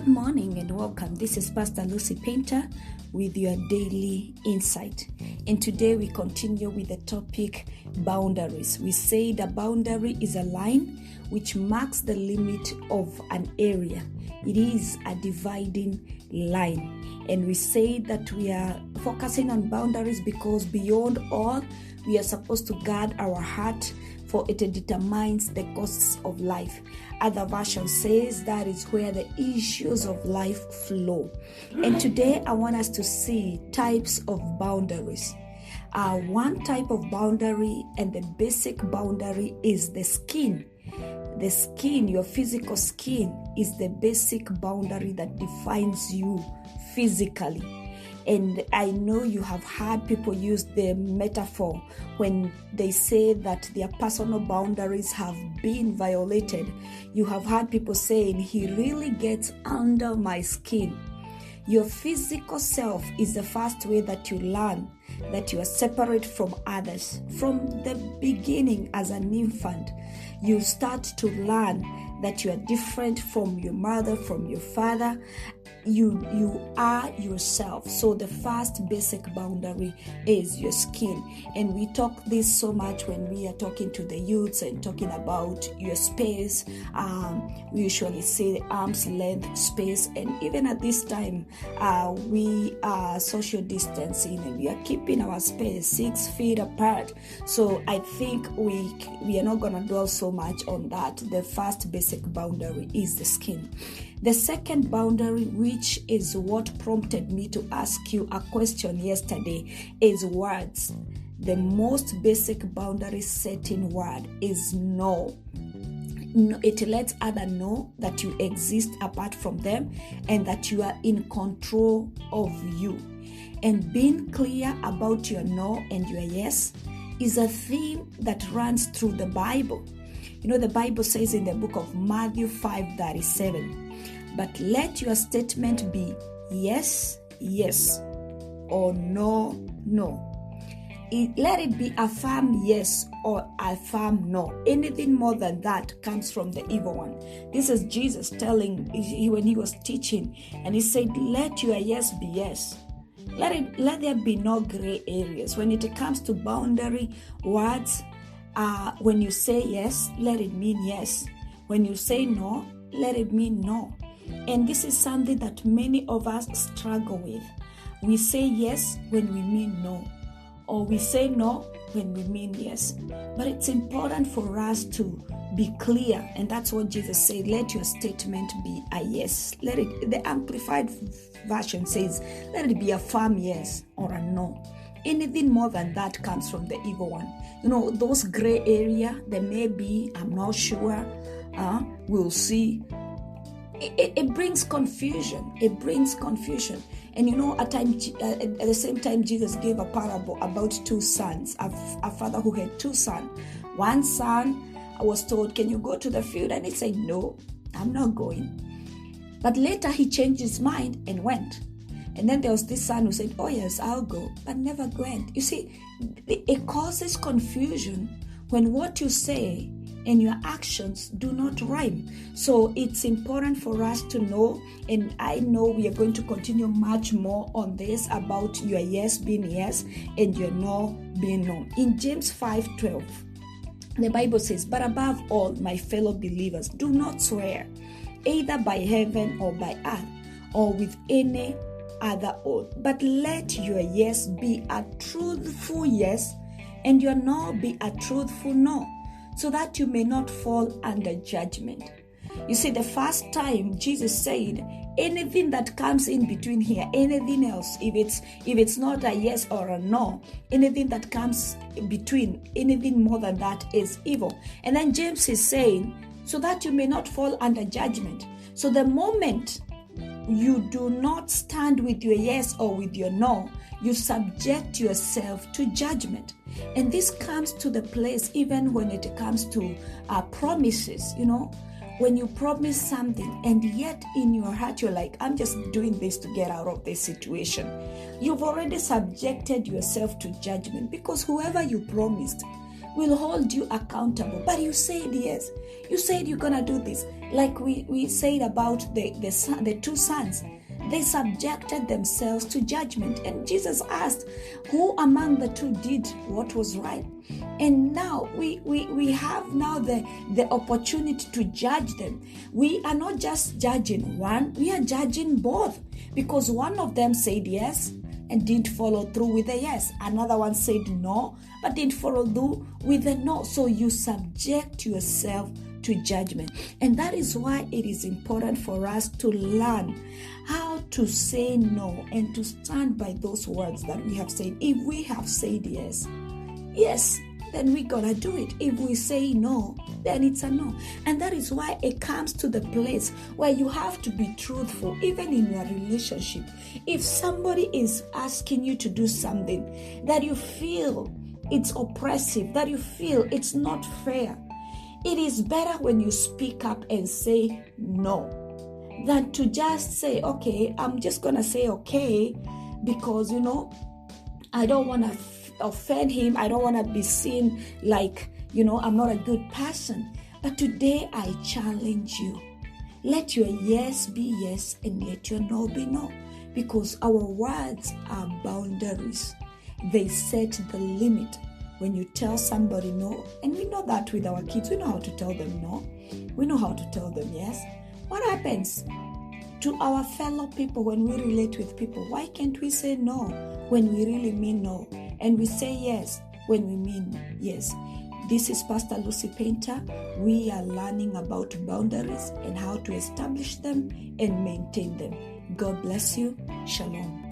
Good morning and welcome. This is Pastor Lucy Painter with your daily insight. And today we continue with the topic boundaries. We say the boundary is a line which marks the limit of an area. It is a dividing line. And we say that we are focusing on boundaries because beyond all, we are supposed to guard our heart, for it determines the course of life. Other version says that is where the issues of life flow. And today I want us to see types of boundaries. One type of boundary and the basic boundary is the skin. The skin, your physical skin, is the basic boundary that defines you physically. And I know you have heard people use the metaphor when they say that their personal boundaries have been violated. You have heard people saying, he really gets under my skin. Your physical self is the first way that you learn that you are separate from others. From the beginning as an infant, you start to learn that you are different from your mother, from your father. You are yourself. So the first basic boundary is your skin. And we talk this so much when we are talking to the youths and talking about your space. We usually say the arm's length space. And even at this time, we are social distancing and we are keeping our space 6 feet apart. So I think we are not going to dwell so much on that. The first basic boundary is the skin. The second boundary, which is what prompted me to ask you a question yesterday, is words. The most basic boundary setting word is no. It lets others know that you exist apart from them and that you are in control of you. And being clear about your no and your yes is a theme that runs through the Bible. You know, the Bible says in the book of Matthew 5:37, but let your statement be yes, yes, or no, no. Let it be a firm yes or a firm no. Anything more than that comes from the evil one. This is Jesus telling when he was teaching, and he said, let your yes be yes. Let there be no gray areas. When it comes to boundary words, when you say yes, let it mean yes. When you say no, let it mean no. And this is something that many of us struggle with. We say yes when we mean no, or we say no when we mean yes. But it's important for us to be clear, and that's what Jesus said, let your statement be a yes. The Amplified Version says, let it be a firm yes or a no. Anything more than that comes from the evil one. You know, those gray area, there may be, I'm not sure, we'll see. It brings confusion. It brings confusion. And you know, at the same time, Jesus gave a parable about two sons, a father who had two sons. One son was told, can you go to the field? And he said, no, I'm not going. But later he changed his mind and went. And then there was this son who said, oh yes, I'll go, but never went. You see, it causes confusion when what you say and your actions do not rhyme. So it's important for us to know, and I know we are going to continue much more on this about your yes being yes and your no being no. In James 5:12, the Bible says, but above all, my fellow believers, do not swear, either by heaven or by earth, or with any other oath, but let your yes be a truthful yes, and your no be a truthful no, so that you may not fall under judgment. You see, the first time Jesus said, anything that comes in between here, anything else, if it's not a yes or a no, anything that comes between, anything more than that is evil. And then James is saying, so that you may not fall under judgment. So the moment you do not stand with your yes or with your no, you subject yourself to judgment. And this comes to the place even when it comes to promises. You know, when you promise something and yet in your heart you're like, I'm just doing this to get out of this situation, you've already subjected yourself to judgment, because whoever you promised will hold you accountable. But you said yes. You said you're going to do this. Like we said about the two sons. They subjected themselves to judgment. And Jesus asked, who among the two did what was right? And now we have now the opportunity to judge them. We are not just judging one, we are judging both. Because one of them said yes and didn't follow through with a yes. Another one said no, but didn't follow through with a no. So you subject yourself to judgment. And that is why it is important for us to learn how to say no and to stand by those words that we have said. If we have said yes, then we gotta do it. If we say no, then it's a no. And that is why it comes to the place where you have to be truthful, even in your relationship. If somebody is asking you to do something that you feel it's oppressive, that you feel it's not fair, it is better when you speak up and say no than to just say, okay, I'm just gonna say okay because, I don't want to offend him. I don't want to be seen like, I'm not a good person. But today I challenge you. Let your yes be yes and let your no be no. Because our words are boundaries. They set the limit. When you tell somebody no, and we know that with our kids, we know how to tell them no. We know how to tell them yes. What happens to our fellow people when we relate with people? Why can't we say no when we really mean no? And we say yes when we mean yes. This is Pastor Lucy Painter. We are learning about boundaries and how to establish them and maintain them. God bless you. Shalom.